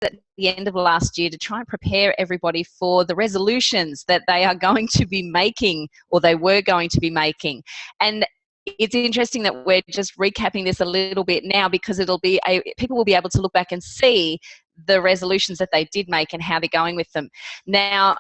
at the end of last year to try and prepare everybody for the resolutions that they are going to be making, or they were going to be making. And it's interesting that we're just recapping this a little bit now, because people will be able to look back and see the resolutions that they did make and how they're going with them. Now,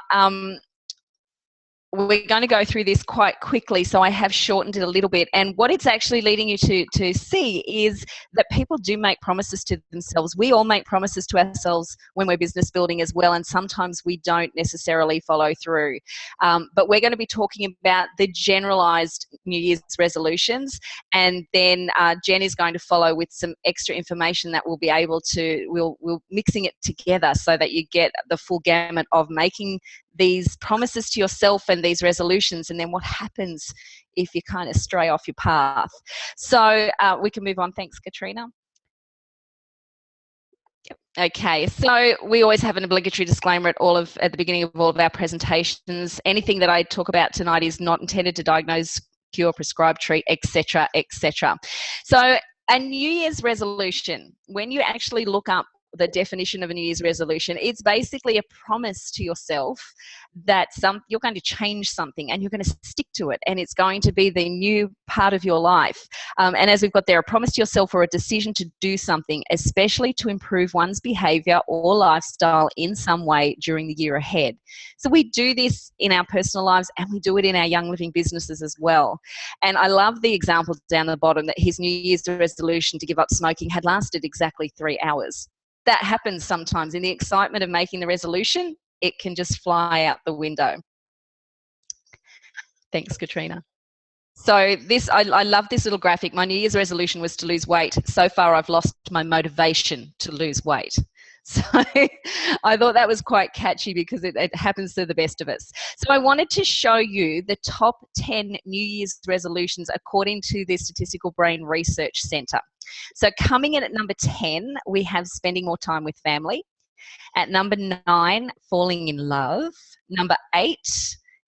we're going to go through this quite quickly, so I have shortened it a little bit. And what it's actually leading you to see is that people do make promises to themselves. We all make promises to ourselves when we're business building as well, and sometimes we don't necessarily follow through. But we're going to be talking about the generalised New Year's resolutions, and then Jen is going to follow with some extra information that we'll be able to, we'll mixing it together so that you get the full gamut of making these promises to yourself and these resolutions, and then what happens if you kind of stray off your path. So we can move on. Thanks, Katrina. Yep. Okay, so we always have an obligatory disclaimer at the beginning of all of our presentations. Anything that I talk about tonight is not intended to diagnose, cure, prescribe, treat, etc., etc. So a New Year's resolution, when you actually look up the definition of a New Year's resolution, it's basically a promise to yourself that you're going to change something and you're going to stick to it, and it's going to be the new part of your life. And as we've got there, a promise to yourself or a decision to do something, especially to improve one's behaviour or lifestyle in some way during the year ahead. So we do this in our personal lives, and we do it in our Young Living businesses as well. And I love the example down the bottom that his New Year's resolution to give up smoking had lasted exactly 3 hours. That happens sometimes. In the excitement of making the resolution, it can just fly out the window. Thanks, Katrina. So I love this little graphic. My New Year's resolution was to lose weight. So far, I've lost my motivation to lose weight. So I thought that was quite catchy, because it happens to the best of us. So I wanted to show you the top 10 New Year's resolutions according to the Statistical Brain Research Centre. So coming in at number 10, we have spending more time with family. At number 9, falling in love. Number 8,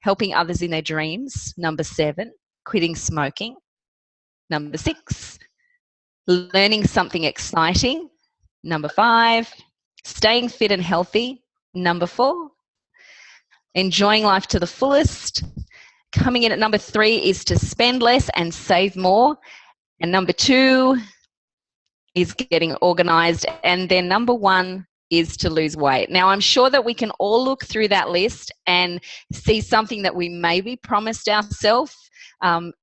helping others in their dreams. Number 7, quitting smoking. Number 6, learning something exciting. Number 5, staying fit and healthy. Number 4, enjoying life to the fullest. Coming in at number 3 is to spend less and save more. And number 2 is getting organised. And then number 1 is to lose weight. Now, I'm sure that we can all look through that list and see something that we maybe promised ourselves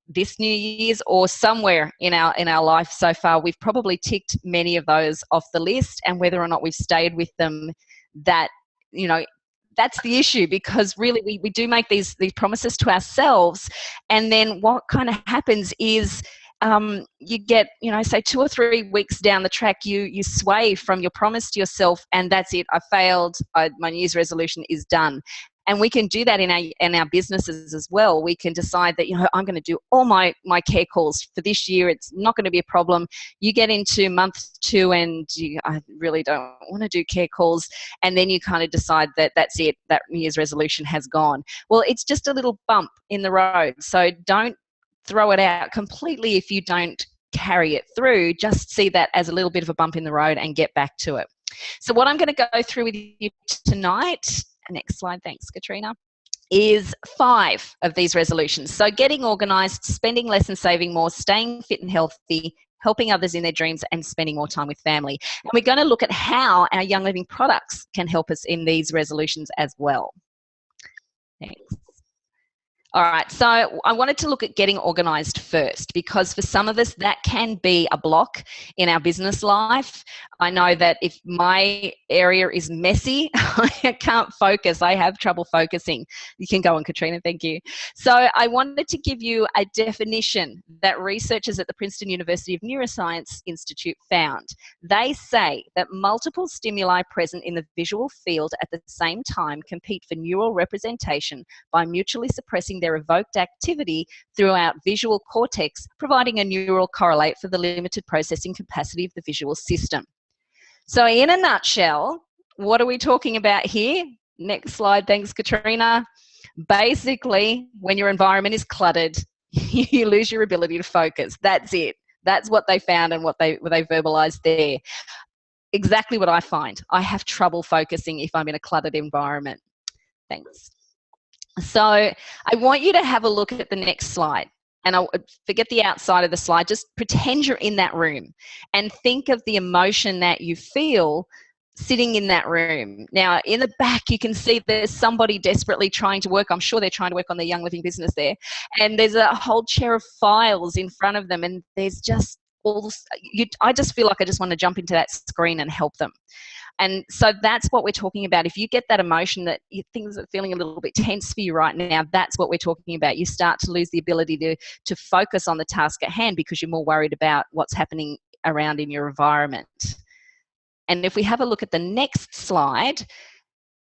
this New Year's, or somewhere in our life so far. We've probably ticked many of those off the list, and whether or not we've stayed with them, that, you know, that's the issue, because really we do make these promises to ourselves, and then what kind of happens is you get, say 2 or 3 weeks down the track, you sway from your promise to yourself, and that's it. I failed. My New Year's resolution is done. And we can do that in our businesses as well. We can decide that, I'm going to do all my care calls for this year. It's not going to be a problem. You get into month 2 and I really don't want to do care calls. And then you kind of decide that that's it. That New Year's resolution has gone. Well, it's just a little bump in the road. So don't throw it out completely if you don't carry it through. Just see that as a little bit of a bump in the road and get back to it. So what I'm going to go through with you tonight, next slide, thanks, Katrina, is 5 of these resolutions. So getting organised, spending less and saving more, staying fit and healthy, helping others in their dreams, and spending more time with family. And we're going to look at how our Young Living products can help us in these resolutions as well. Thanks. All right, so I wanted to look at getting organised first, because for some of us that can be a block in our business life. I know that if my area is messy, I can't focus. I have trouble focusing. You can go on, Katrina, thank you. So I wanted to give you a definition that researchers at the Princeton University of Neuroscience Institute found. They say that multiple stimuli present in the visual field at the same time compete for neural representation by mutually suppressing their evoked activity throughout visual cortex, providing a neural correlate for the limited processing capacity of the visual system. So in a nutshell, what are we talking about here? Next slide, thanks, Katrina. Basically, when your environment is cluttered, you lose your ability to focus. That's it. That's what they found and what they verbalized there. exactly what I find. I have trouble focusing if I'm in a cluttered environment. Thanks. So I want you to have a look at the next slide. And I'll forget the outside of the slide. Just pretend you're in that room and think of the emotion that you feel sitting in that room. Now, in the back, you can see there's somebody desperately trying to work. I'm sure they're trying to work on their Young Living business there. And there's a whole chair of files in front of them. And there's just all this, I just feel like I just want to jump into that screen and help them. And so that's what we're talking about. If you get that emotion that things are feeling a little bit tense for you right now, that's what we're talking about. You start to lose the ability to focus on the task at hand because you're more worried about what's happening around in your environment. And if we have a look at the next slide,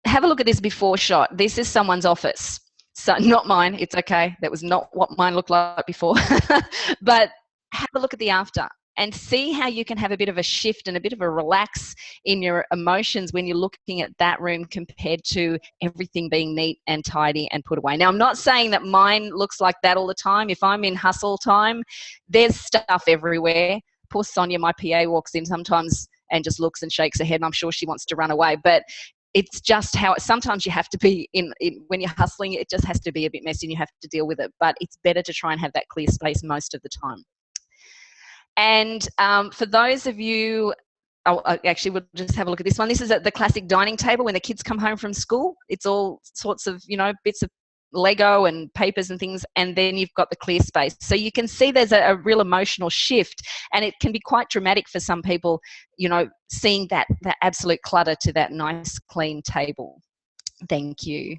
have a look at this before shot. This is someone's office. So not mine, it's okay. That was not what mine looked like before. But have a look at the after and see how you can have a bit of a shift and a bit of a relax in your emotions when you're looking at that room compared to everything being neat and tidy and put away. Now, I'm not saying that mine looks like that all the time. If I'm in hustle time, there's stuff everywhere. Poor Sonia, my PA, walks in sometimes and just looks and shakes her head, and I'm sure she wants to run away. But it's just how sometimes you have to be in when you're hustling, it just has to be a bit messy and you have to deal with it. But it's better to try and have that clear space most of the time. And for those of you, actually, we'll just have a look at this one. This is at the classic dining table when the kids come home from school. It's all sorts of, bits of Lego and papers and things, and then you've got the clear space. So you can see there's a real emotional shift, and it can be quite dramatic for some people, seeing that absolute clutter to that nice, clean table. Thank you.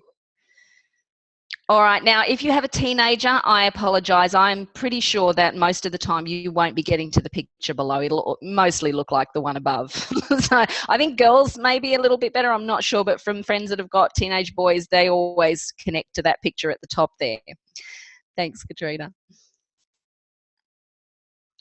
All right, now if you have a teenager, I apologise. I'm pretty sure that most of the time you won't be getting to the picture below. It'll mostly look like the one above. So I think girls may be a little bit better, I'm not sure, but from friends that have got teenage boys, they always connect to that picture at the top there. Thanks, Katrina.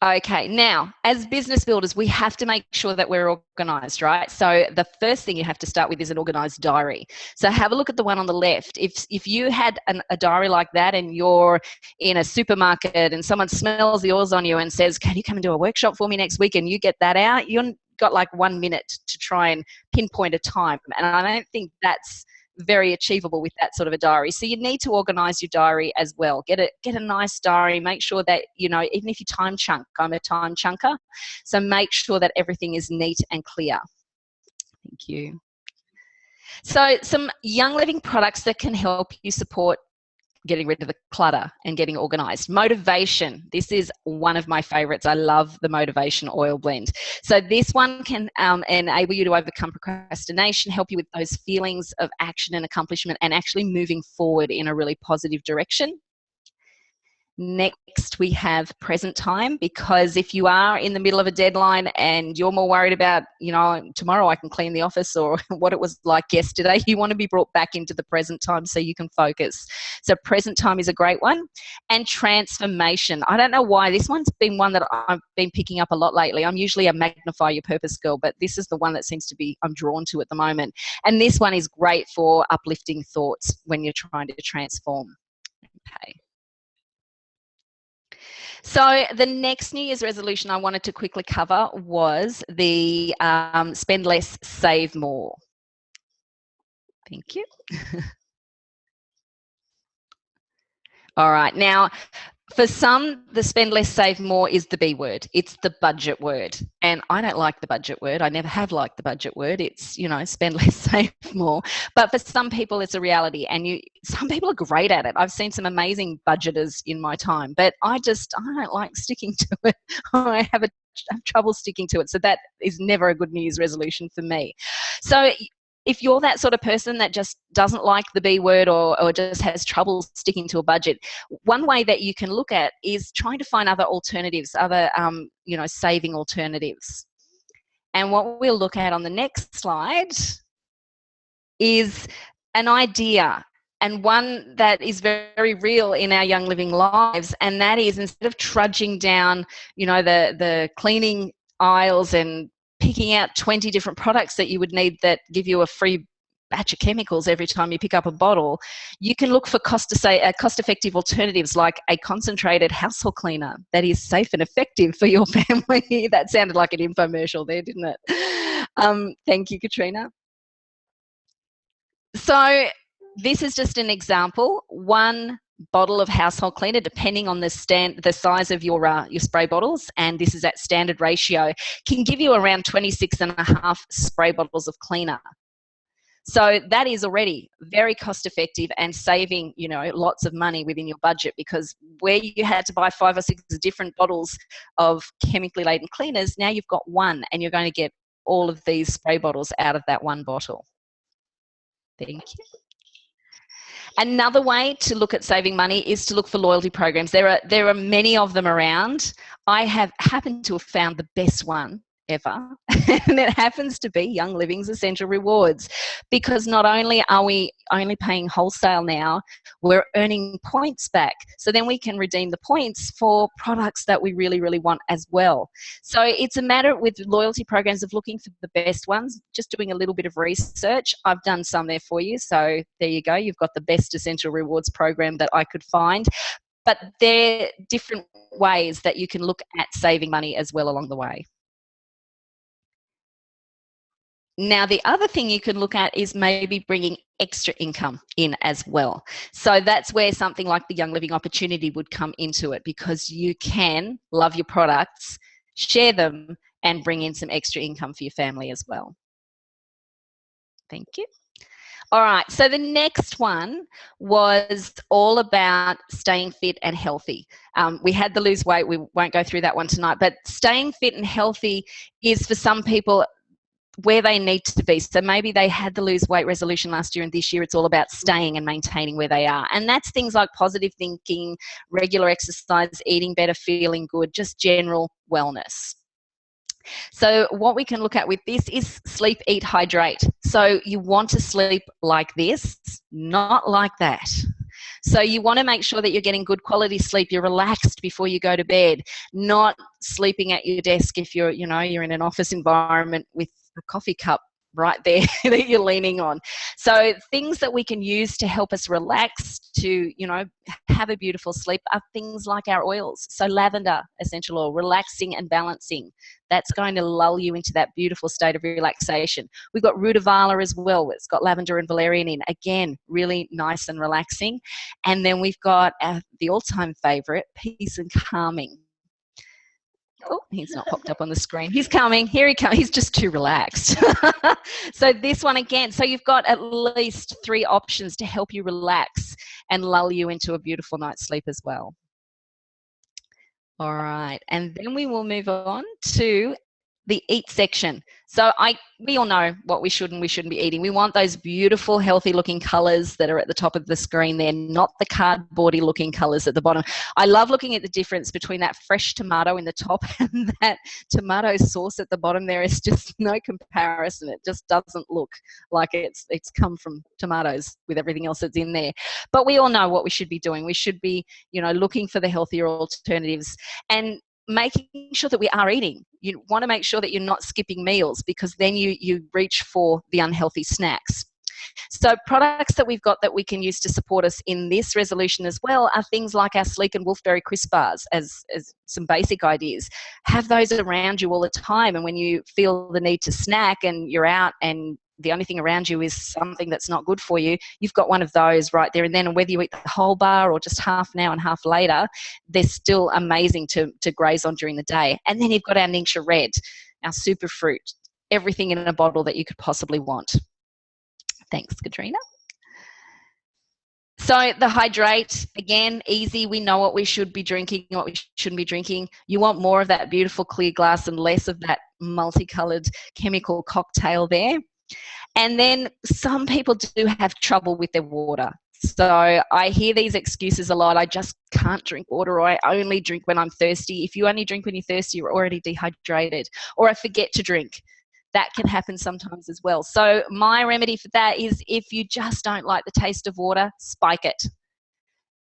Okay, now, as business builders, we have to make sure that we're organised, right? So the first thing you have to start with is an organised diary. So have a look at the one on the left. If you had a diary like that and you're in a supermarket and someone smells the oils on you and says, can you come and do a workshop for me next week, and you get that out, you've got like 1 minute to try and pinpoint a time. And I don't think that's very achievable with that sort of a diary. So you need to organise your diary as well. Get a nice diary. Make sure that, even if you time chunk, I'm a time chunker. So make sure that everything is neat and clear. Thank you. So some Young Living products that can help you support getting rid of the clutter and getting organised. Motivation. This is one of my favourites. I love the Motivation Oil Blend. So this one can enable you to overcome procrastination, help you with those feelings of action and accomplishment, and actually moving forward in a really positive direction. Next, we have present time, because if you are in the middle of a deadline and you're more worried about, tomorrow I can clean the office or what it was like yesterday, you want to be brought back into the present time so you can focus. So present time is a great one. And transformation. I don't know why. This one's been one that I've been picking up a lot lately. I'm usually a magnify your purpose girl, but this is the one that seems to be I'm drawn to at the moment. And this one is great for uplifting thoughts when you're trying to transform. Okay. So the next New Year's resolution I wanted to quickly cover was the spend less, save more. Thank you. All right. Now, for some, the spend less, save more is the B word. It's the budget word. And I don't like the budget word. I never have liked the budget word. It's, spend less, save more. But for some people, it's a reality. And some people are great at it. I've seen some amazing budgeters in my time. But I don't like sticking to it. I have trouble sticking to it. So that is never a good New Year's resolution for me. So if you're that sort of person that just doesn't like the B word or just has trouble sticking to a budget, one way that you can look at is trying to find other alternatives, other saving alternatives. And what we'll look at on the next slide is an idea, and one that is very real in our Young Living lives, and that is, instead of trudging down, the cleaning aisles and picking out 20 different products that you would need that give you a free batch of chemicals every time you pick up a bottle, you can look for cost-effective alternatives like a concentrated household cleaner that is safe and effective for your family. That sounded like an infomercial there, didn't it? Thank you, Katrina. So this is just an example. One bottle of household cleaner, depending on the size of your spray bottles, and this is at standard ratio, can give you around 26.5 spray bottles of cleaner. So that is already very cost effective and saving, lots of money within your budget, because where you had to buy 5 or 6 different bottles of chemically laden cleaners, now you've got one and you're going to get all of these spray bottles out of that one bottle. Thank you. Another way to look at saving money is to look for loyalty programs. There are many of them around. I have happened to have found the best one ever, and it happens to be Young Living's Essential Rewards, because not only are we only paying wholesale now, we're earning points back. So then we can redeem the points for products that we really, really want as well. So it's a matter with loyalty programs of looking for the best ones, just doing a little bit of research. I've done some there for you. So there you go. You've got the best Essential Rewards program that I could find. But there are different ways that you can look at saving money as well along the way. Now, the other thing you can look at is maybe bringing extra income in as well. So that's where something like the Young Living Opportunity would come into it, because you can love your products, share them, and bring in some extra income for your family as well. Thank you. All right, so the next one was all about staying fit and healthy. We had the lose weight. We won't go through that one tonight, but staying fit and healthy is for some people where they need to be. So maybe they had the lose weight resolution last year, and this year it's all about staying and maintaining where they are. And that's things like positive thinking, regular exercise, eating better, feeling good, just general wellness. So what we can look at with this is sleep, eat, hydrate. So you want to sleep like this, not like that. So you want to make sure that you're getting good quality sleep. You're relaxed before you go to bed, not sleeping at your desk if you're in an office environment with a coffee cup right there that you're leaning on. So things that we can use to help us relax, to have a beautiful sleep, are things like our oils. So lavender essential oil, relaxing and balancing. That's going to lull you into that beautiful state of relaxation. We've got rutavala as well. It's got lavender and valerian in. Again, really nice and relaxing. And then we've got the all-time favorite, peace and calming. Oh, he's not popped up on the screen. He's coming. Here he comes. He's just too relaxed. So this one again. So you've got at least 3 options to help you relax and lull you into a beautiful night's sleep as well. All right. And then we will move on to the eat section. So we all know what we should and we shouldn't be eating. We want those beautiful, healthy looking colors that are at the top of the screen there, not the cardboardy looking colors at the bottom. I love looking at the difference between that fresh tomato in the top and that tomato sauce at the bottom. There is just no comparison. It just doesn't look like it's come from tomatoes with everything else that's in there. But we all know what we should be doing. We should be, looking for the healthier alternatives and making sure that we are eating. You want to make sure that you're not skipping meals, because then you reach for the unhealthy snacks. So products that we've got that we can use to support us in this resolution as well are things like our Sleek and Wolfberry crisp bars, as some basic ideas. Have those around you all the time, and when you feel the need to snack and you're out and the only thing around you is something that's not good for you, you've got one of those right there and then. And whether you eat the whole bar or just half now and half later, they're still amazing to graze on during the day. And then you've got our Ningxia Red, our super fruit, everything in a bottle that you could possibly want. Thanks, Katrina. So the hydrate, again, easy. We know what we should be drinking, what we shouldn't be drinking. You want more of that beautiful clear glass and less of that multicolored chemical cocktail there. And then some people do have trouble with their water. So I hear these excuses a lot. I just can't drink water, or I only drink when I'm thirsty. If you only drink when you're thirsty, you're already dehydrated. Or I forget to drink. That can happen sometimes as well. So my remedy for that is, if you just don't like the taste of water, spike it.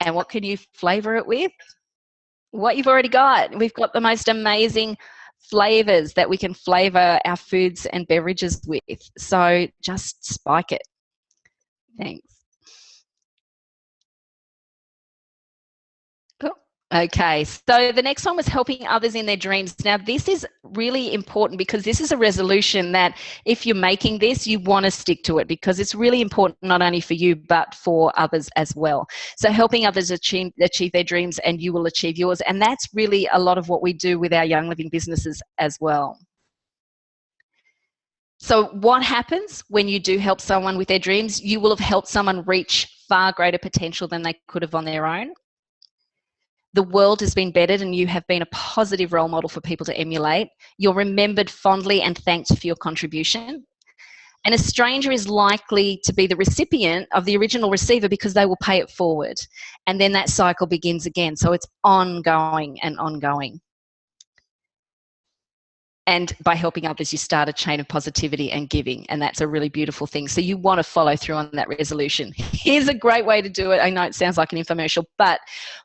And what can you flavour it with? What you've already got. We've got the most amazing flavors that we can flavor our foods and beverages with. So just spike it. Thanks. Cool. Okay, so the next one was helping others in their dreams. Now, this is really important because this is a resolution that if you're making this, you want to stick to it because it's really important not only for you, but for others as well. So helping others achieve their dreams and you will achieve yours. And that's really a lot of what we do with our Young Living businesses as well. So what happens when you do help someone with their dreams? You will have helped someone reach far greater potential than they could have on their own. The world has been bettered and you have been a positive role model for people to emulate. You're remembered fondly and thanked for your contribution. And a stranger is likely to be the recipient of the original receiver because they will pay it forward. And then that cycle begins again. So it's ongoing and ongoing. And by helping others, you start a chain of positivity and giving. And that's a really beautiful thing. So you want to follow through on that resolution. Here's a great way to do it. I know it sounds like an infomercial, but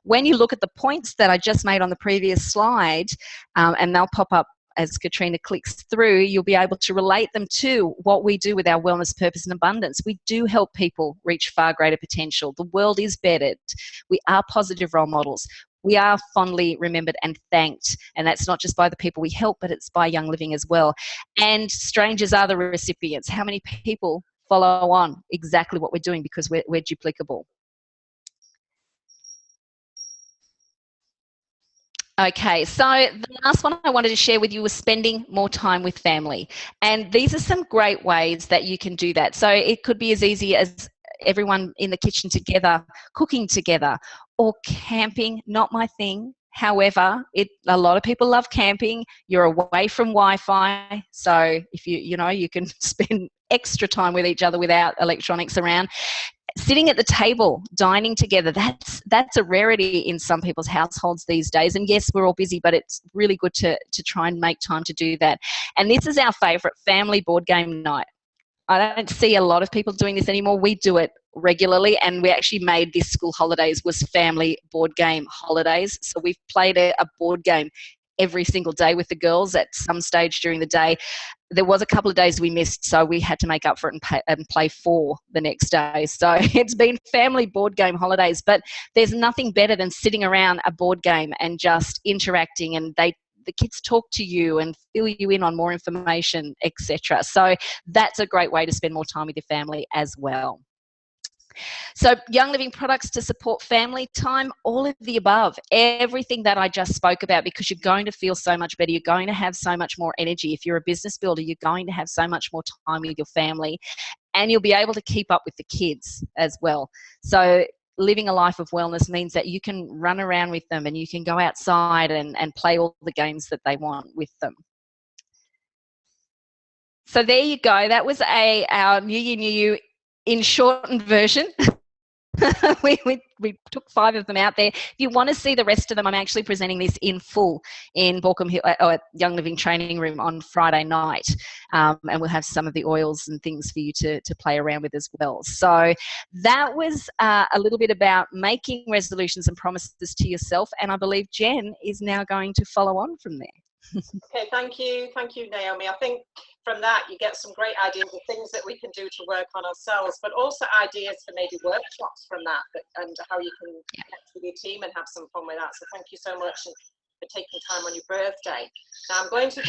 when you look at the points that I just made on the previous slide, and they'll pop up as Katrina clicks through, you'll be able to relate them to what we do with our wellness, purpose, and abundance. We do help people reach far greater potential. The world is bettered. We are positive role models. We are fondly remembered and thanked, and that's not just by the people we help, but it's by Young Living as well. And strangers are the recipients. How many people follow on exactly what we're doing because we're duplicable? Okay, so the last one I wanted to share with you was spending more time with family. And these are some great ways that you can do that. So it could be as easy as everyone in the kitchen together, cooking together, or camping. Not my thing. However, a lot of people love camping. You're away from Wi-Fi, so if you can spend extra time with each other without electronics around. Sitting at the table, dining together, that's a rarity in some people's households these days. And yes, we're all busy, but it's really good to try and make time to do that. And this is our favourite family board game night. I don't see a lot of people doing this anymore. We do it regularly, and we actually made this school holidays was family board game holidays. So we've played a board game every single day with the girls at some stage during the day. There was a couple of days we missed, so we had to make up for it and play 4 the next day. So it's been family board game holidays, but there's nothing better than sitting around a board game and just interacting, and the kids talk to you and fill you in on more information, etc. So that's a great way to spend more time with your family as well. So Young Living products to support family time, all of the above, everything that I just spoke about, because you're going to feel so much better. You're going to have so much more energy. If you're a business builder, you're going to have so much more time with your family, and you'll be able to keep up with the kids as well. So living a life of wellness means that you can run around with them and you can go outside and play all the games that they want with them. So there you go. That was our New Year, New You in shortened version. we took 5 of them out there. If you want to see the rest of them, I'm actually presenting this in full in Baulkham Hill at Young Living Training Room on Friday night, and we'll have some of the oils and things for you to play around with as well. So that was a little bit about making resolutions and promises to yourself, and I believe Jen is now going to follow on from there. Okay, thank you, Naomi. I think from that you get some great ideas of things that we can do to work on ourselves, but also ideas for maybe workshops from that and how you can connect with your team and have some fun with that. So thank you so much for taking time on your birthday. Now I'm going to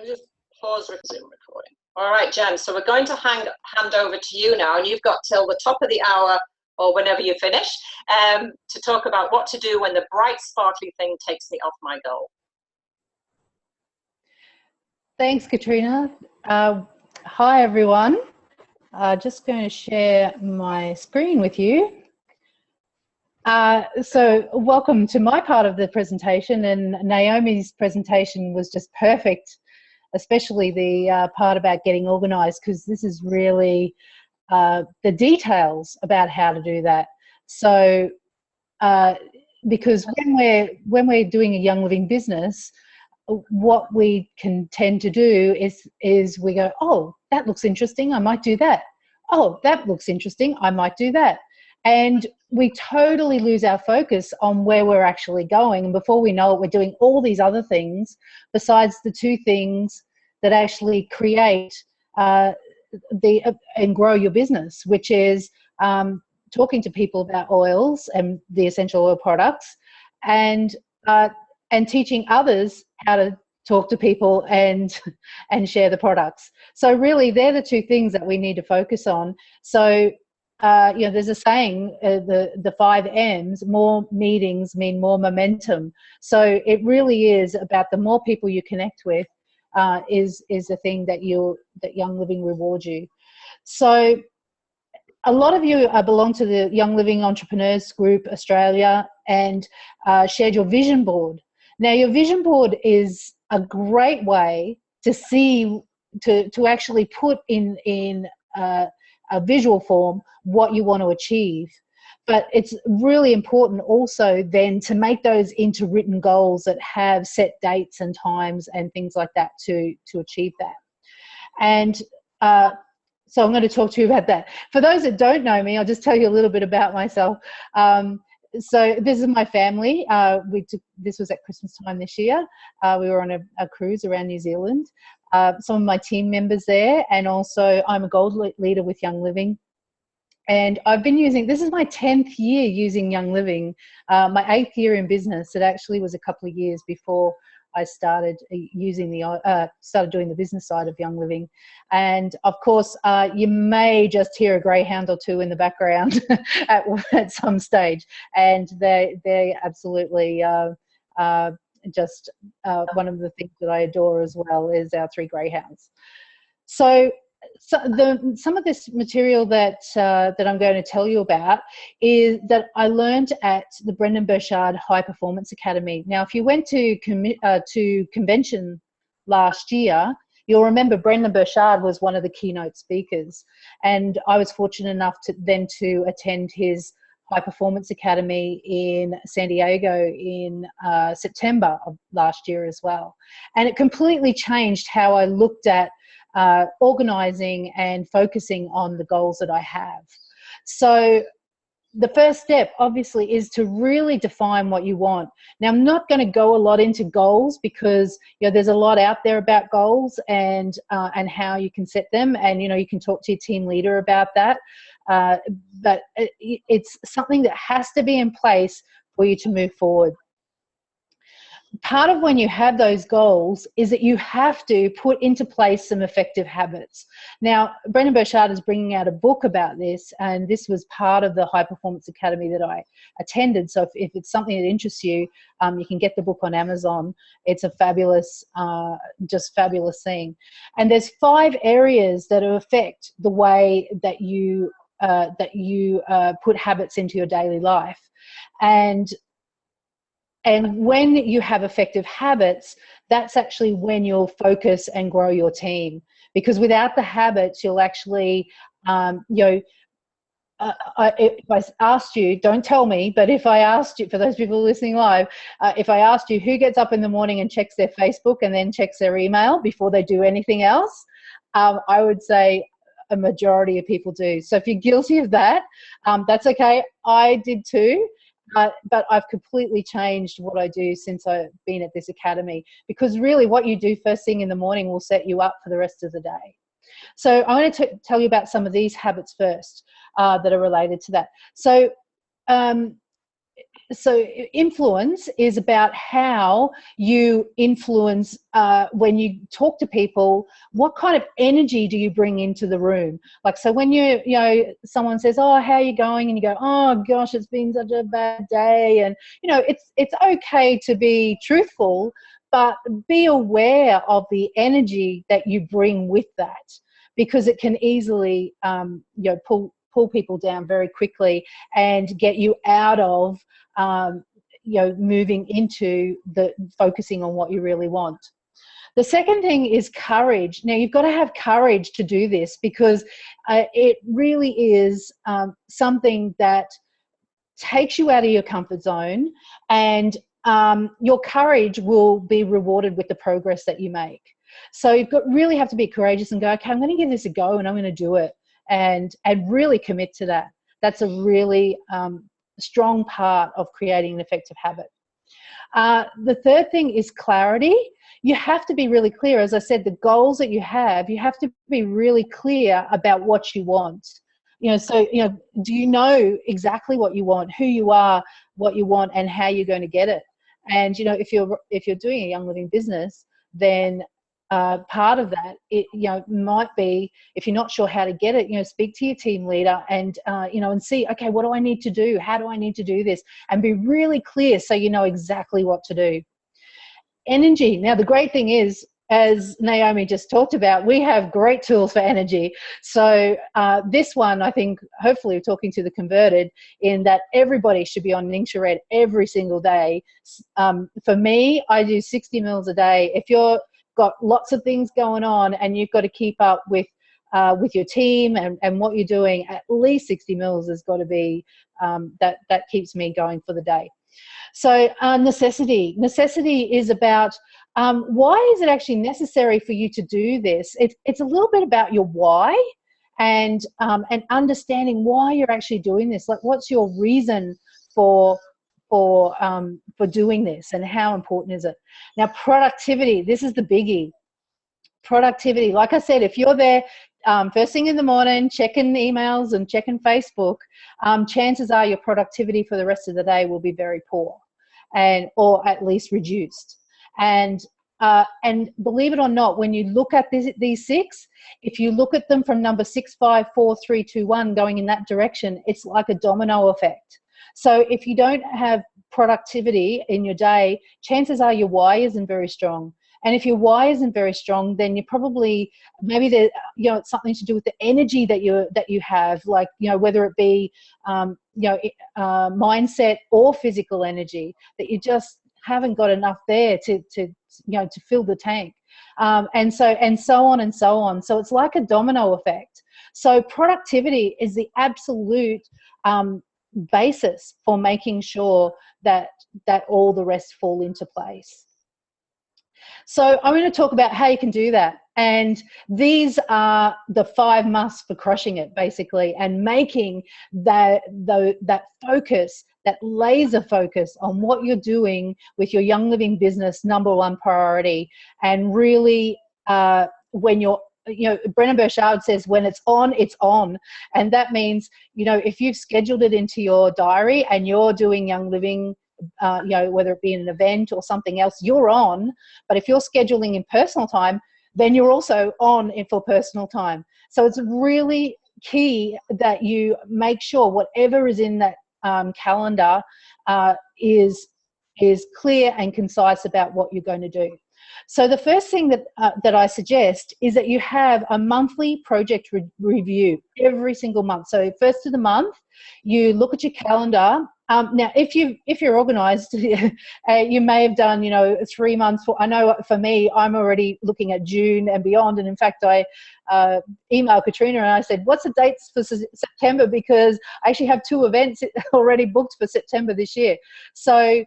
just pause Zoom recording. All right, Jen, so we're going to hand over to you now, and you've got till the top of the hour or whenever you finish, to talk about what to do when the bright, sparkly thing takes me off my goal. Thanks, Katrina. Hi, everyone. Just going to share my screen with you. So welcome to my part of the presentation, and Naomi's presentation was just perfect, especially the part about getting organised, because this is really the details about how to do that. So because when we're doing a Young Living business, what we can tend to do is we go, oh, that looks interesting, I might do that. Oh, that looks interesting, I might do that. And we totally lose our focus on where we're actually going. And before we know it, we're doing all these other things besides the 2 things that actually create and grow your business, which is talking to people about oils and the essential oil products, and teaching others how to talk to people and share the products. So really, they're the two things that we need to focus on. So there's a saying, the 5 M's, more meetings mean more momentum. So it really is about the more people you connect with is the thing that Young Living rewards you. So a lot of you belong to the Young Living Entrepreneurs Group Australia and shared your vision board. Now, your vision board is a great way to see, to actually put in a visual form what you want to achieve. But it's really important also then to make those into written goals that have set dates and times and things like that to achieve that. And so I'm going to talk to you about that. For those that don't know me, I'll just tell you a little bit about myself. So this is my family. This was at Christmas time this year. We were on a cruise around New Zealand. Some of my team members there, and also I'm a gold leader with Young Living. And I've been using, this is my 10th year using Young Living, my 8th year in business. It actually was a couple of years before I started started doing the business side of Young Living. And of course, you may just hear a greyhound or two in the background at some stage. And they're absolutely just one of the things that I adore as well is our 3 greyhounds. So some of this material that I'm going to tell you about is that I learned at the Brendon Burchard High Performance Academy. Now, if you went to convention last year, you'll remember Brendon Burchard was one of the keynote speakers, and I was fortunate enough to attend his High Performance Academy in San Diego in September of last year as well. And it completely changed how I looked at organizing and focusing on the goals that I have. So the first step obviously is to really define what you want. Now, I'm not going to go a lot into goals because there's a lot out there about goals and how you can set them, and you can talk to your team leader about that. But it's something that has to be in place for you to move forward. Part of when you have those goals is that you have to put into place some effective habits. Now, Brendon Burchard is bringing out a book about this, and this was part of the High Performance Academy that I attended. So if it's something that interests you, you can get the book on Amazon. It's a fabulous, just fabulous thing. And there's 5 areas that affect the way that you put habits into your daily life. And when you have effective habits, that's actually when you'll focus and grow your team. Because without the habits, you'll actually, if I asked you, don't tell me, but if I asked you, for those people listening live, if I asked you who gets up in the morning and checks their Facebook and then checks their email before they do anything else, I would say a majority of people do. So if you're guilty of that, that's okay. I did too. But I've completely changed what I do since I've been at this academy, because really what you do first thing in the morning will set you up for the rest of the day. So I'm going to tell you about some of these habits first that are related to that. So influence is about how you influence when you talk to people. What kind of energy do you bring into the room? Like, so when someone says, "Oh, how are you going?" and you go, "Oh gosh, it's been such a bad day," and it's okay to be truthful, but be aware of the energy that you bring with that, because it can easily pull people down very quickly and get you out of moving into the focusing on what you really want. The second thing is courage. Now, you've got to have courage to do this, because it really is something that takes you out of your comfort zone, and your courage will be rewarded with the progress that you make. So you've got really have to be courageous and go, okay, I'm going to give this a go and I'm going to do it, and really commit to that. That's a really strong part of creating an effective habit. The third thing is clarity. You have to be really clear. As I said, the goals that you have to be really clear about what you want. so, do you know exactly what you want, who you are, what you want, and how you're going to get it? And, if you're doing a Young Living business, then part of that, might be, if you're not sure how to get it, speak to your team leader and, and see, okay, what do I need to do? How do I need to do this? And be really clear so you know exactly what to do. Energy. Now, the great thing is, as Naomi just talked about, we have great tools for energy. So this one, I think, hopefully we're talking to the converted, in that everybody should be on Ningxia Red every single day. For me, I do 60 mils a day. If you've got lots of things going on and you've got to keep up with your team and what you're doing, at least 60 mils has got to be, that keeps me going for the day. So necessity. Necessity is about why is it actually necessary for you to do this? It's a little bit about your why and understanding why you're actually doing this. Like, what's your reason for doing this, and how important is it? Now, productivity. This is the biggie. Productivity. Like I said, if you're there first thing in the morning, checking emails and checking Facebook, chances are your productivity for the rest of the day will be very poor, or at least reduced. And believe it or not, when you look at these 6, if you look at them from number 6, 5, 4, 3, 2, 1, going in that direction, it's like a domino effect. So if you don't have productivity in your day, chances are your why isn't very strong. And if your why isn't very strong, then you're probably, maybe it's something to do with the energy that you have, like, whether it be, mindset or physical energy, that you just haven't got enough there to fill the tank. And so on and so on. So it's like a domino effect. So productivity is the absolute basis for making sure that all the rest fall into place. So I'm going to talk about how you can do that. And these are the 5 musts for crushing it, basically, and making that focus, that laser focus on what you're doing with your Young Living business number 1 priority. And really, when you're, Brennan Burchard says, when it's on, it's on. And that means, if you've scheduled it into your diary and you're doing Young Living, whether it be an event or something else, you're on. But if you're scheduling in personal time, then you're also on for personal time. So it's really key that you make sure whatever is in that calendar is clear and concise about what you're going to do. So the first thing that I suggest is that you have a monthly project review every single month. So first of the month, you look at your calendar. Now, if you're organised, you may have done 3 months. I know for me, I'm already looking at June and beyond. And in fact, I emailed Katrina and I said, "What's the dates for September?" Because I actually have 2 events already booked for September this year. So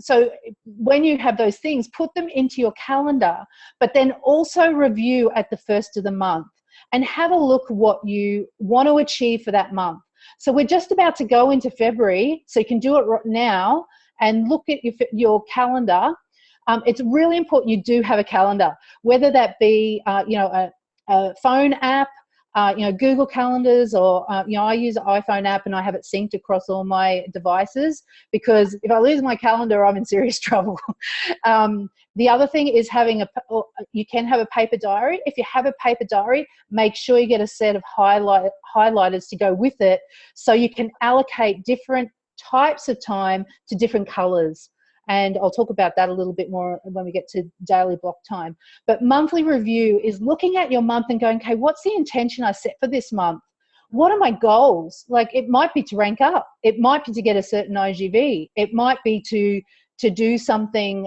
So when you have those things, put them into your calendar, but then also review at the first of the month and have a look what you want to achieve for that month. So we're just about to go into February, so you can do it right now and look at your calendar. It's really important you do have a calendar, whether that be a phone app, Google Calendars, or I use an iPhone app and I have it synced across all my devices, because if I lose my calendar, I'm in serious trouble. The other thing is you can have a paper diary. If you have a paper diary, make sure you get a set of highlighters to go with it, so you can allocate different types of time to different colors. And I'll talk about that a little bit more when we get to daily block time. But monthly review is looking at your month and going, okay, what's the intention I set for this month? What are my goals? Like, it might be to rank up. It might be to get a certain IGV. It might be to do something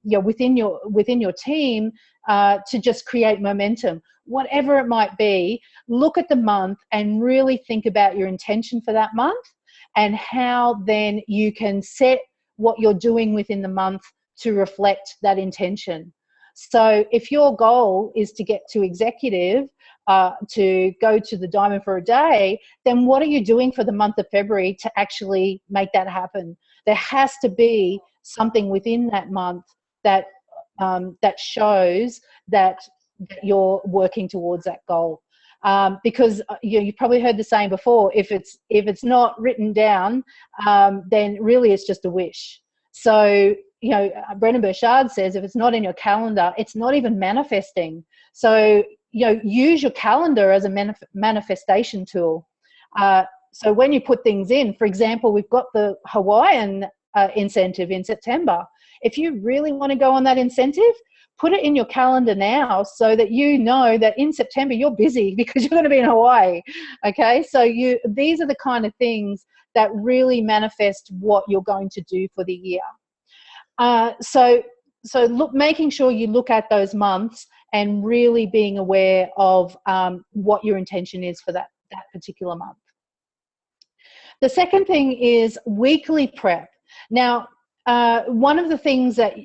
within your team to just create momentum. Whatever it might be, look at the month and really think about your intention for that month and how then you can set what you're doing within the month to reflect that intention. So if your goal is to get to executive, to go to the diamond for a day, then what are you doing for the month of February to actually make that happen? There has to be something within that month that shows that you're working towards that goal. because you've probably heard the saying before, if it's not written down, then really it's just a wish. So, Brendan Burchard says if it's not in your calendar, it's not even manifesting. So, use your calendar as a manifestation tool. So when you put things in, for example, we've got the Hawaiian incentive in September. If you really want to go on that incentive, put it in your calendar now so that you know that in September you're busy because you're going to be in Hawaii. Okay, so these are the kind of things that really manifest what you're going to do for the year. So making sure you look at those months and really being aware of what your intention is for that particular month. The second thing is weekly prep. Now, one of the things that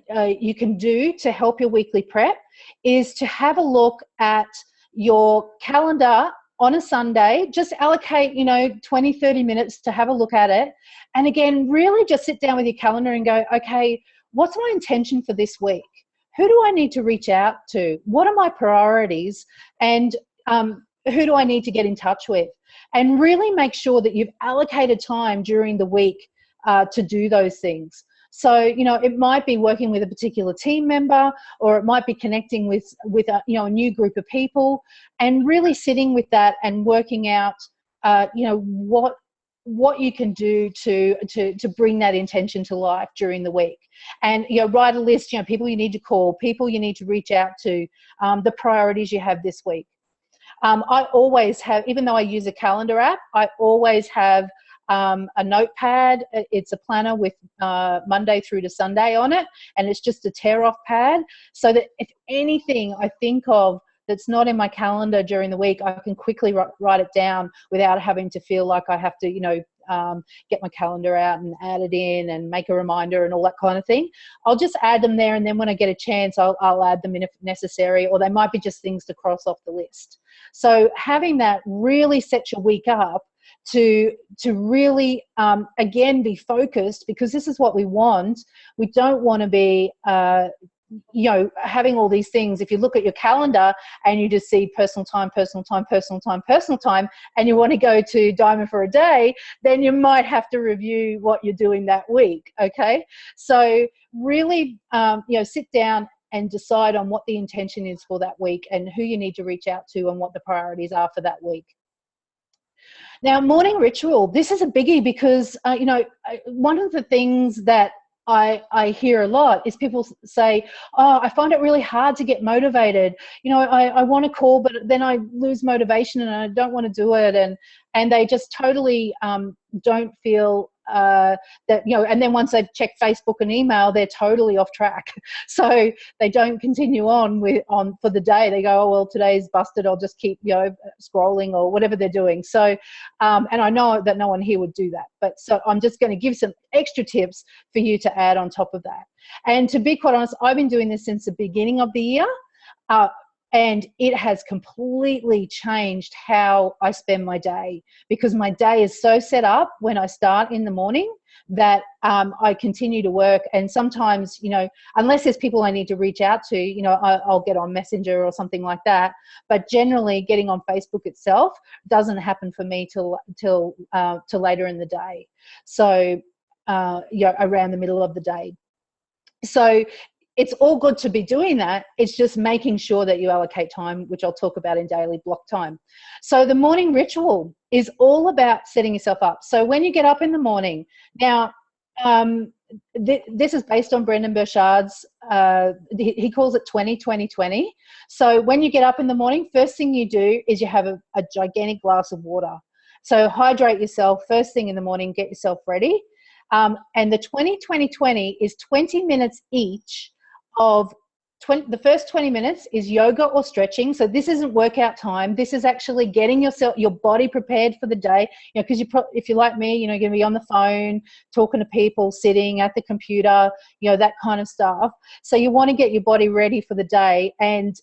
you can do to help your weekly prep is to have a look at your calendar on a Sunday. Just allocate, 20, 30 minutes to have a look at it. And again, really just sit down with your calendar and go, okay, what's my intention for this week? Who do I need to reach out to? What are my priorities? And who do I need to get in touch with? And really make sure that you've allocated time during the week to do those things. So, it might be working with a particular team member, or it might be connecting with a new group of people, and really sitting with that and working out, what you can do to bring that intention to life during the week. And, write a list, people you need to call, people you need to reach out to, the priorities you have this week. I always have, even though I use a calendar app, I always have a notepad. It's a planner with Monday through to Sunday on it, and it's just a tear-off pad, so that if anything I think of that's not in my calendar during the week, I can quickly write it down without having to feel like I have to, get my calendar out and add it in and make a reminder and all that kind of thing. I'll just add them there, and then when I get a chance, I'll add them in if necessary, or they might be just things to cross off the list. So having that really sets your week up to really, again, be focused, because this is what we want. We don't want to be, having all these things. If you look at your calendar and you just see personal time, and you want to go to Diamond for a Day, then you might have to review what you're doing that week. Okay. So really, sit down and decide on what the intention is for that week and who you need to reach out to and what the priorities are for that week. Now, morning ritual. This is a biggie because, one of the things that I hear a lot is people say, oh, I find it really hard to get motivated. I want to call, but then I lose motivation and I don't want to do it. And they just totally don't feel that, and then once they've checked Facebook and email, they're totally off track. So they don't continue on for the day. They go, oh, well, today's busted. I'll just keep, scrolling or whatever they're doing. So, and I know that no one here would do that, but so I'm just going to give some extra tips for you to add on top of that. And to be quite honest, I've been doing this since the beginning of the year. And it has completely changed how I spend my day, because my day is so set up when I start in the morning that I continue to work. And sometimes, unless there's people I need to reach out to, I'll get on Messenger or something like that. But generally getting on Facebook itself doesn't happen for me till later in the day. So, around the middle of the day. So it's all good to be doing that. It's just making sure that you allocate time, which I'll talk about in daily block time. So the morning ritual is all about setting yourself up. So when you get up in the morning, now this is based on Brendan Burchard's, he calls it 20-20-20. So when you get up in the morning, first thing you do is you have a gigantic glass of water. So hydrate yourself first thing in the morning, get yourself ready. And the 20-20-20 is 20 minutes each of the first 20 minutes is yoga or stretching. So this isn't workout time. This is actually getting your body prepared for the day. Because if you're like me, you're going to be on the phone, talking to people, sitting at the computer, that kind of stuff. So you want to get your body ready for the day. And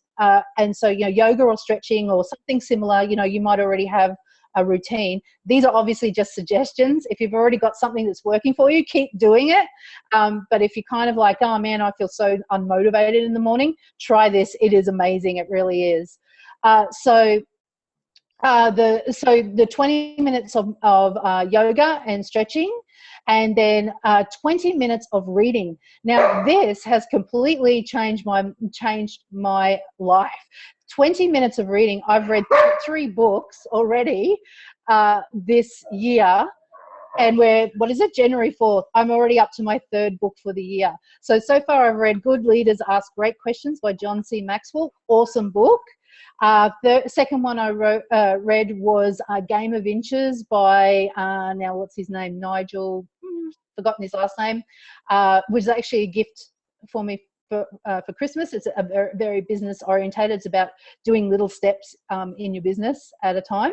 so, yoga or stretching or something similar, you might already have a routine. These are obviously just suggestions. If you've already got something that's working for you, keep doing it. But if you're kind of like, oh man, I feel so unmotivated in the morning, try this. It is amazing. It really is. So So the 20 minutes of yoga and stretching, and then 20 minutes of reading. Now this has completely changed my life. 20 minutes of reading. I've read 3 books already this year. And what is it, January 4th? I'm already up to my 3rd book for the year. So far I've read Good Leaders Ask Great Questions by John C. Maxwell. Awesome book. The second one I read was Game of Inches by, now what's his name? Nigel, forgotten his last name, which is actually a gift for me for Christmas. It's a very, very business orientated. It's about doing little steps in your business at a time.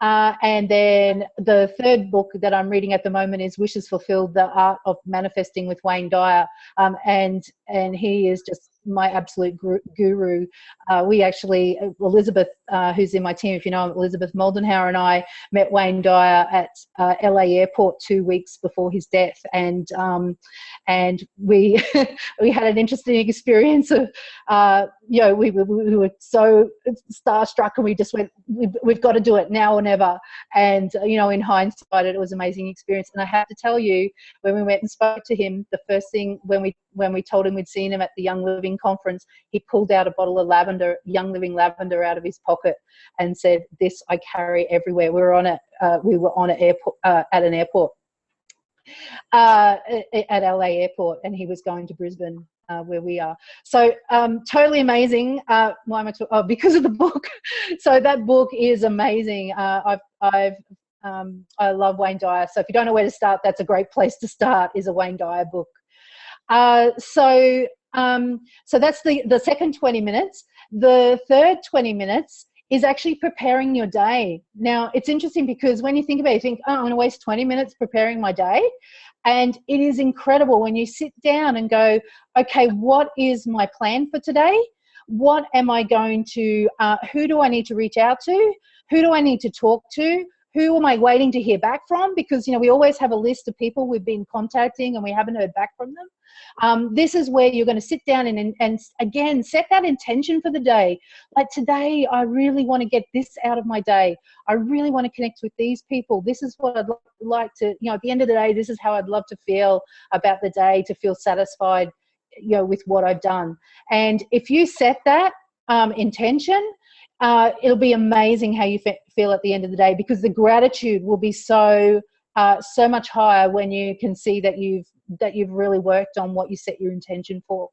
And then the 3rd book that I'm reading at the moment is Wishes Fulfilled, The Art of Manifesting with Wayne Dyer. And he is just my absolute guru. We actually, Elizabeth, who's in my team, if you know, Elizabeth Moldenhauer, and I met Wayne Dyer at LA Airport 2 weeks before his death, and we we had an interesting experience of, we were so starstruck, and we just went, we've got to do it now or never. And in hindsight, it was an amazing experience. And I have to tell you, when we went and spoke to him, the first thing when we told him we'd seen him at the Young Living conference, he pulled out a bottle of lavender, Young Living lavender, out of his pocket and said, "This I carry everywhere." We were on an airport at an airport at LA Airport, and he was going to Brisbane, where we are. So totally amazing. Why am I talking? Oh, because of the book. So that book is amazing. I love Wayne Dyer. So if you don't know where to start, that's a great place to start, is a Wayne Dyer book. So that's the second 20 minutes. The third 20 minutes is actually preparing your day. Now, it's interesting because when you think about it, you think, oh, I'm going to waste 20 minutes preparing my day. And it is incredible when you sit down and go, okay, what is my plan for today? What am I going to, who do I need to reach out to? Who do I need to talk to? Who am I waiting to hear back from? Because, we always have a list of people we've been contacting and we haven't heard back from them. This is where you're going to sit down and again, set that intention for the day. Like, today, I really want to get this out of my day. I really want to connect with these people. This is what I'd like to, at the end of the day, this is how I'd love to feel about the day, to feel satisfied, with what I've done. And if you set that intention, it'll be amazing how you feel at the end of the day, because the gratitude will be so much higher when you can see that you've really worked on what you set your intention for.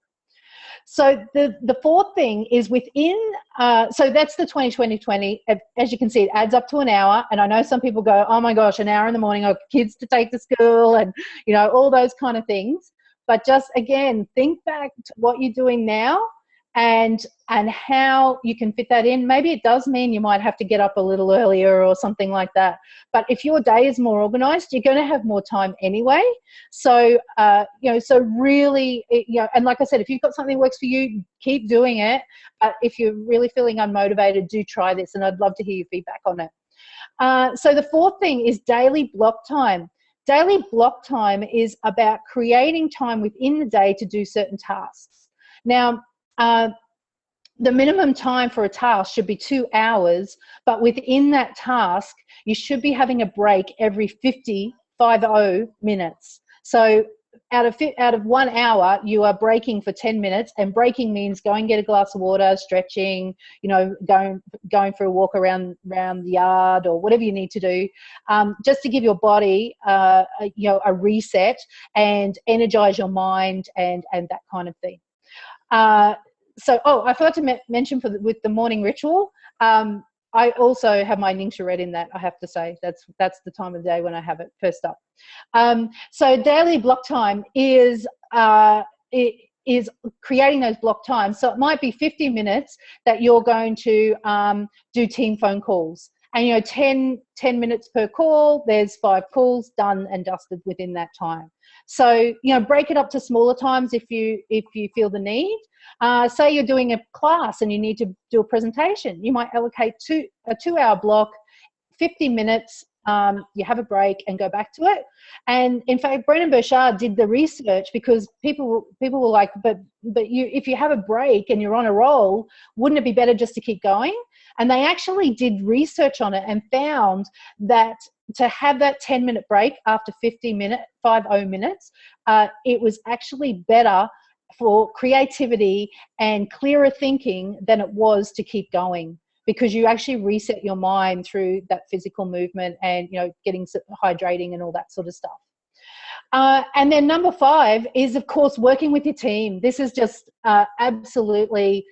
So the fourth thing is within, so that's the 20-20-20. As you can see, it adds up to an hour. And I know some people go, oh my gosh, an hour in the morning, I've kids to take to school, and all those kind of things. But just, again, think back to what you're doing now and how you can fit that in. Maybe it does mean you might have to get up a little earlier or something like that. But if your day is more organized, you're going to have more time anyway. So, so really, and like I said, if you've got something that works for you, keep doing it. But if you're really feeling unmotivated, do try this, and I'd love to hear your feedback on it. So the fourth thing is daily block time. Daily block time is about creating time within the day to do certain tasks. Now, the minimum time for a task should be 2 hours, but within that task, you should be having a break every 50 minutes. So out of 1 hour, you are breaking for 10 minutes, and breaking means go and get a glass of water, stretching, going for a walk around the yard, or whatever you need to do, just to give your body, a reset and energize your mind and that kind of thing. I forgot to mention with the morning ritual, I also have my Ning Sha Red in that, I have to say. That's the time of the day when I have it first up. So daily block time is creating those block times. So it might be 50 minutes that you're going to do team phone calls. And 10 minutes per call, there's 5 calls done and dusted within that time. So break it up to smaller times if you feel the need. Say you're doing a class and you need to do a presentation, you might allocate a 2-hour block, 50 minutes. You have a break and go back to it. And in fact, Brendon Burchard did the research, because people were like, but if you have a break and you're on a roll, wouldn't it be better just to keep going? And they actually did research on it and found that to have that 10-minute break after 50 minutes, it was actually better for creativity and clearer thinking than it was to keep going, because you actually reset your mind through that physical movement and, you know, getting hydrating and all that sort of stuff. And then number 5 is, of course, working with your team. This is just absolutely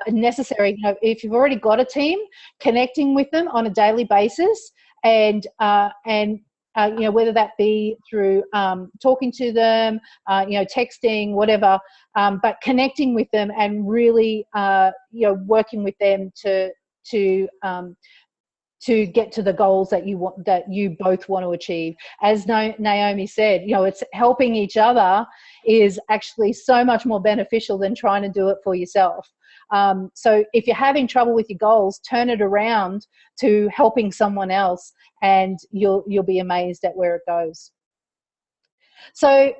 necessary. You know, if you've already got a team, connecting with them on a daily basis, and you know, whether that be through talking to them, you know, texting, whatever, but connecting with them and really, you know, working with them to get to the goals that you want, that you both want to achieve. As Naomi said, you know, it's helping each other is actually so much more beneficial than trying to do it for yourself. So if you're having trouble with your goals, turn it around to helping someone else, and you'll be amazed at where it goes. So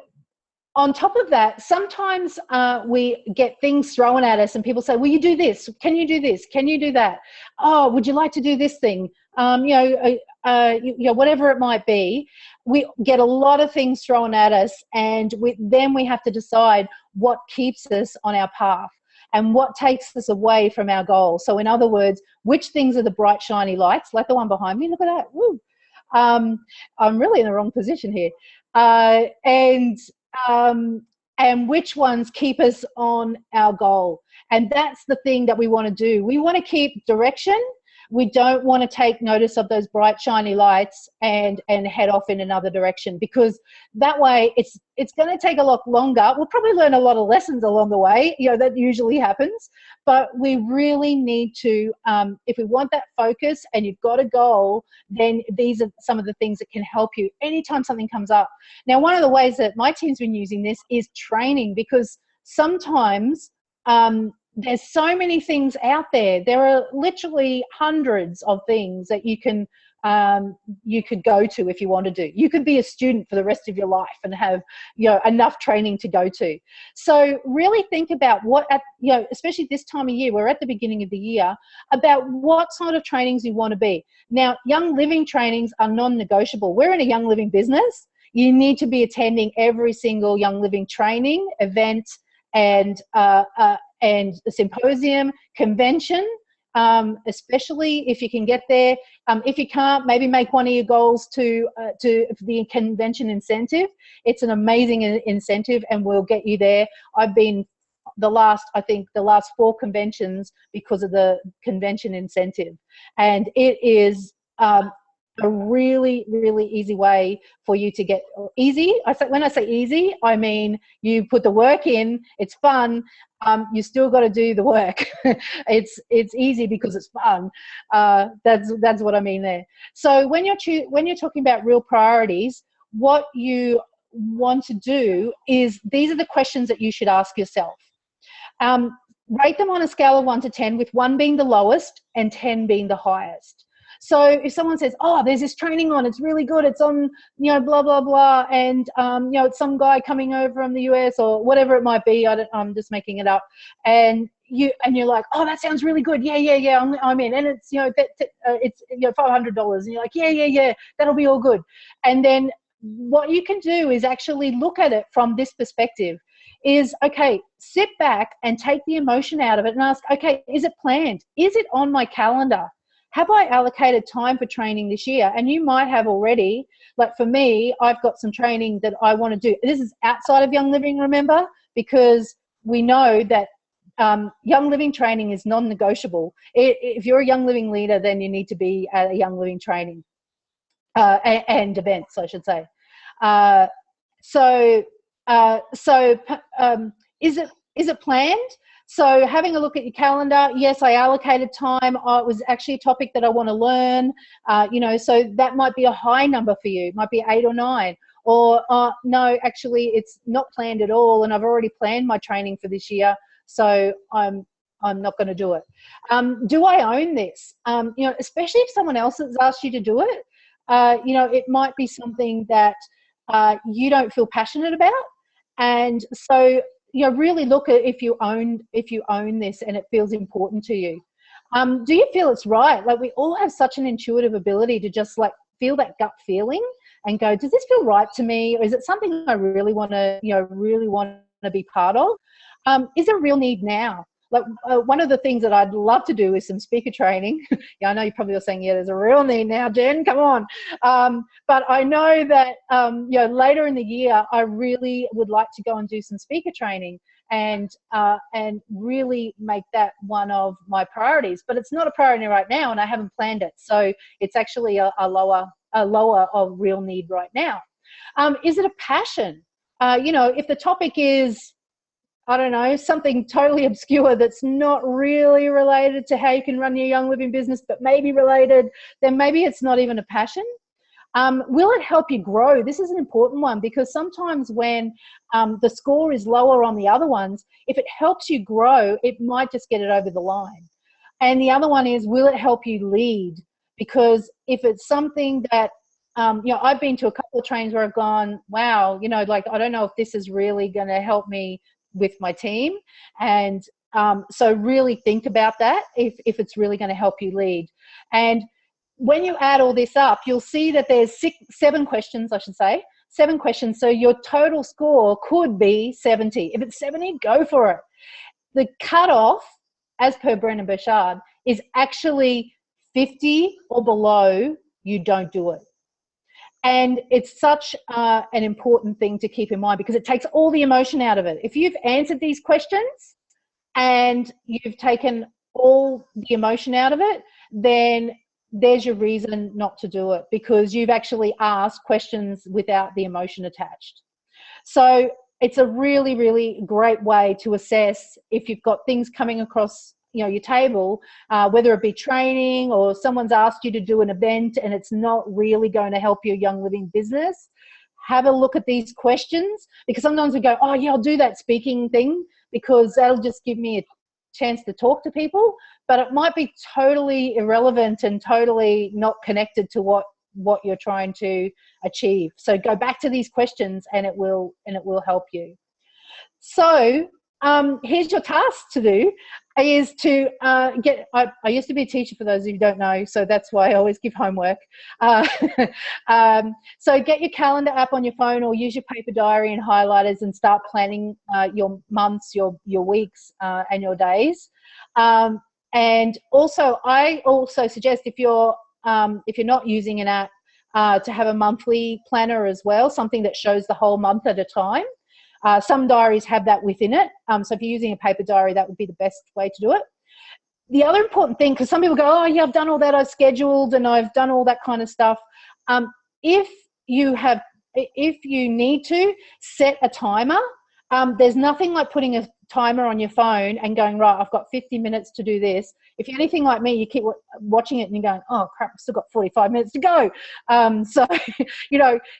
on top of that, sometimes we get things thrown at us and people say, will you do this? Can you do this? Can you do that? Oh, would you like to do this thing? You know, whatever it might be. We get a lot of things thrown at us, and then we have to decide what keeps us on our path and what takes us away from our goal. So in other words, which things are the bright, shiny lights, like the one behind me? Look at that. Woo. I'm really in the wrong position here. And which ones keep us on our goal. And that's the thing that we want to do. We want to keep direction. We don't want to take notice of those bright, shiny lights and head off in another direction, because that way it's going to take a lot longer. We'll probably learn a lot of lessons along the way. You know, that usually happens. But we really need to, if we want that focus and you've got a goal, then these are some of the things that can help you anytime something comes up. Now, one of the ways that my team's been using this is training, because sometimes there's so many things out there. There are literally hundreds of things that you can you could go to if you want to do. You could be a student for the rest of your life and have, you know, enough training to go to. So really think about what, you know, especially this time of year, we're at the beginning of the year, about what sort of trainings you want to be. Now, Young Living trainings are non-negotiable. We're in a Young Living business. You need to be attending every single Young Living training, event, and a symposium, convention, especially if you can get there. If you can't, maybe make one of your goals to the convention incentive. It's an amazing incentive and we'll get you there. I've been the last 4 conventions because of the convention incentive. And it is a really, really easy way for you to get easy. When I say easy, I mean you put the work in, it's fun. You still got to do the work. It's easy because it's fun. That's what I mean there. So when you're talking about real priorities, what you want to do is, these are the questions that you should ask yourself. Rate them on a scale of 1 to 10, with 1 being the lowest and 10 being the highest. So if someone says, oh, there's this training on, it's really good, it's on, you know, blah, blah, blah, and, you know, it's some guy coming over from the US or whatever it might be, I'm just making it up, and you're like, oh, that sounds really good, yeah, I'm in, and it's, you know, it's, you know, $500, and you're like, yeah, that'll be all good. And then what you can do is actually look at it from this perspective. Is, okay, sit back and take the emotion out of it and ask, okay, is it planned? Is it on my calendar? Have I allocated time for training this year? And you might have already. Like for me, I've got some training that I want to do. This is outside of Young Living, remember, because we know that Young Living training is non-negotiable. If you're a Young Living leader, then you need to be at a Young Living training and events, I should say. Is it planned? So having a look at your calendar, yes, I allocated time. It was actually a topic that I want to learn, you know, so that might be a high number for you. It might be 8 or 9. Or no, actually it's not planned at all, and I've already planned my training for this year, so I'm not going to do it. Do I own this? You know, especially if someone else has asked you to do it, you know, it might be something that you don't feel passionate about, and so, you know, really look at if you own this and it feels important to you. Do you feel it's right? Like, we all have such an intuitive ability to just like feel that gut feeling and go, does this feel right to me? Or is it something I really want to, really want to be part of? Is there a real need now? Like, one of the things that I'd love to do is some speaker training. Yeah, I know you probably are saying, yeah, there's a real need now, Jen, come on. But I know that, later in the year, I really would like to go and do some speaker training and really make that one of my priorities. But it's not a priority right now, and I haven't planned it. So it's actually a lower of real need right now. Is it a passion? If the topic is, I don't know, something totally obscure that's not really related to how you can run your Young Living business, but maybe related, then maybe it's not even a passion. Will it help you grow? This is an important one, because sometimes when the score is lower on the other ones, if it helps you grow, it might just get it over the line. And the other one is, will it help you lead? Because if it's something that, I've been to a couple of trainings where I've gone, wow, like, I don't know if this is really going to help me with my team. And so really think about that if it's really going to help you lead. And when you add all this up, you'll see that there's 7 questions, I should say, 7 questions. So your total score could be 70. If it's 70, go for it. The cutoff, as per Brendan Burchard, is actually 50 or below. You don't do it. And it's such an important thing to keep in mind, because it takes all the emotion out of it. If you've answered these questions and you've taken all the emotion out of it, then there's your reason not to do it, because you've actually asked questions without the emotion attached. So it's a really, really great way to assess if you've got things coming across your table, whether it be training or someone's asked you to do an event and it's not really going to help your Young Living business. Have a look at these questions, because sometimes we go, oh yeah, I'll do that speaking thing because that'll just give me a chance to talk to people, but it might be totally irrelevant and totally not connected to what you're trying to achieve. So go back to these questions and it will help you. So here's your task to do, is to I used to be a teacher, for those of you who don't know, so that's why I always give homework. So get your calendar app on your phone, or use your paper diary and highlighters and start planning your months, your weeks, and your days. And also, I also suggest, if you're not using an app, to have a monthly planner as well, something that shows the whole month at a time. Some diaries have that within it. So if you're using a paper diary, that would be the best way to do it. The other important thing, because some people go, oh yeah, I've done all that, I've scheduled and I've done all that kind of stuff. If you need to set a timer, there's nothing like putting a timer on your phone and going, right, I've got 50 minutes to do this. If you're anything like me, you keep watching it and you're going, oh crap, I've still got 45 minutes to go. So,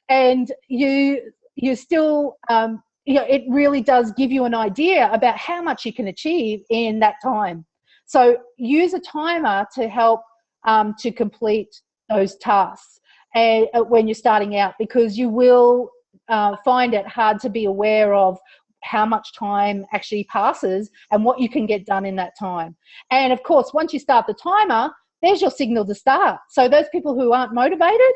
and you still, it really does give you an idea about how much you can achieve in that time. So use a timer to help to complete those tasks when you're starting out, because you will find it hard to be aware of how much time actually passes and what you can get done in that time. And of course, once you start the timer, there's your signal to start. So those people who aren't motivated,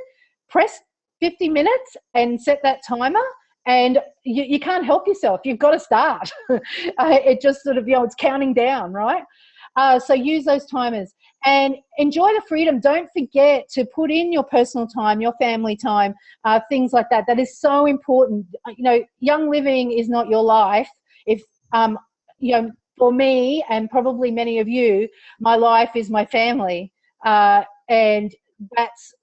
press 50 minutes and set that timer. And you can't help yourself. You've got to start. It just sort of, it's counting down, right? So use those timers and enjoy the freedom. Don't forget to put in your personal time, your family time, things like that. That is so important. Young Living is not your life. If, for me and probably many of you, my life is my family. And that's,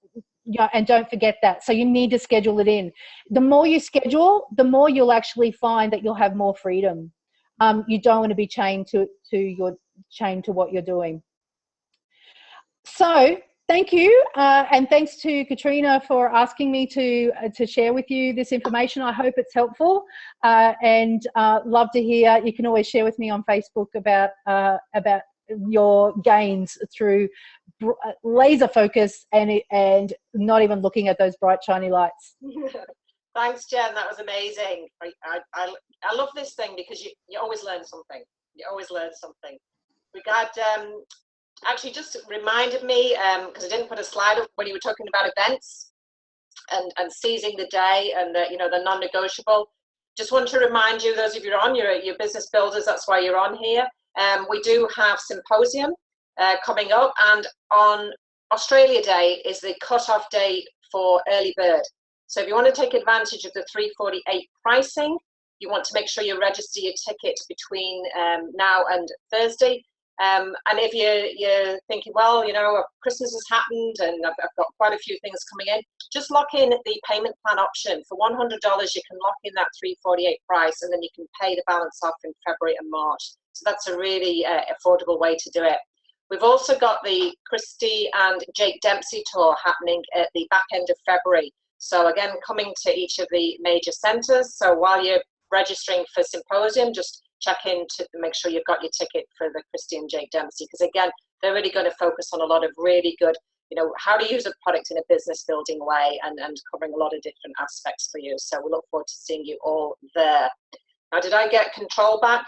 and don't forget that. So you need to schedule it in. The more you schedule, the more you'll actually find that you'll have more freedom. You don't want to be chained to what you're doing. So thank you, and thanks to Katrina for asking me to share with you this information. I hope it's helpful, and love to hear. You can always share with me on Facebook about your gains through laser focus and not even looking at those bright shiny lights. Thanks, Jen. That was amazing. I love this thing because you always learn something. You always learn something. We got actually just reminded me, because I didn't put a slide up when you were talking about events and seizing the day and the, you know, the non-negotiable. Just want to remind you, those of you who are on, your business builders, that's why you're on here. We do have symposium coming up, and on Australia Day is the cut-off date for early bird. So if you want to take advantage of the $348 pricing, you want to make sure you register your ticket between now and Thursday. And if you're thinking, well, you know, Christmas has happened and I've got quite a few things coming in, just lock in the payment plan option. For $100, you can lock in that $348 price, and then you can pay the balance off in February and March. So that's a really affordable way to do it. We've also got the Christy and Jake Dempsey tour happening at the back end of February. So again, coming to each of the major centres. So while you're registering for symposium, just check in to make sure you've got your ticket for the Christy and Jake Dempsey, because again, they're really going to focus on a lot of really good, you know, how to use a product in a business building way, and covering a lot of different aspects for you. So we look forward to seeing you all there. Now, did I get control back?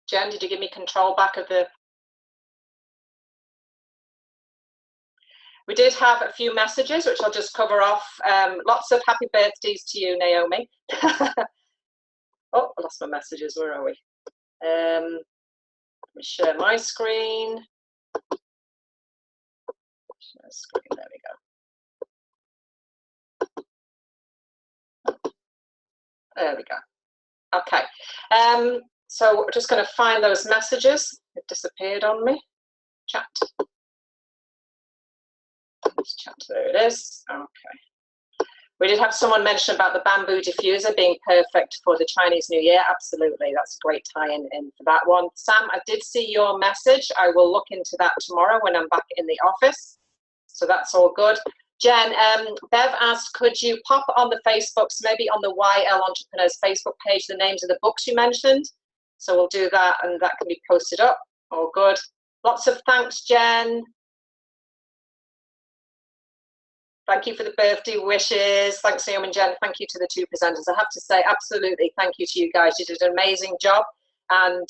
Jen, did you give me control back of the... We did have a few messages, which I'll just cover off. Lots of happy birthdays to you, Naomi. Oh, I lost my messages. Where are we? Let me share my screen. Share screen. There we go. There we go. Okay. So we're just going to find those messages. It disappeared on me. Chat. Let's chat. There it is. Okay. We did have someone mention about the bamboo diffuser being perfect for the Chinese New Year. Absolutely, that's a great tie-in for that one. Sam, I did see your message. I will look into that tomorrow when I'm back in the office. So that's all good. Jen, Bev asked, could you pop on the Facebooks, maybe on the YL Entrepreneurs Facebook page, the names of the books you mentioned? So we'll do that, and that can be posted up. All good. Lots of thanks, Jen. Thank you for the birthday wishes. Thanks, Naomi and Jen. Thank you to the two presenters. I have to say, absolutely, thank you to you guys. You did an amazing job. And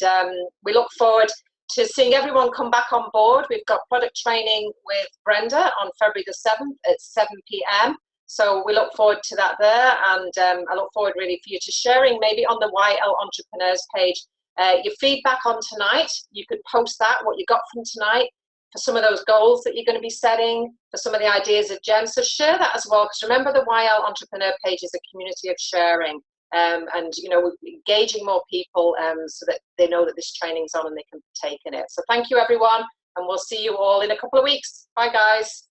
we look forward to seeing everyone come back on board. We've got product training with Brenda on February the 7th at 7 p.m. So we look forward to that there. And I look forward really for you to sharing maybe on the YL Entrepreneurs page your feedback on tonight. You could post that, what you got from tonight, for some of those goals that you're going to be setting, for some of the ideas of Jen. So share that as well, because remember, the YL Entrepreneur page is a community of sharing, and you know, engaging more people so that they know that this training's on and they can partake in it. So thank you, everyone, and we'll see you all in a couple of weeks. Bye, guys.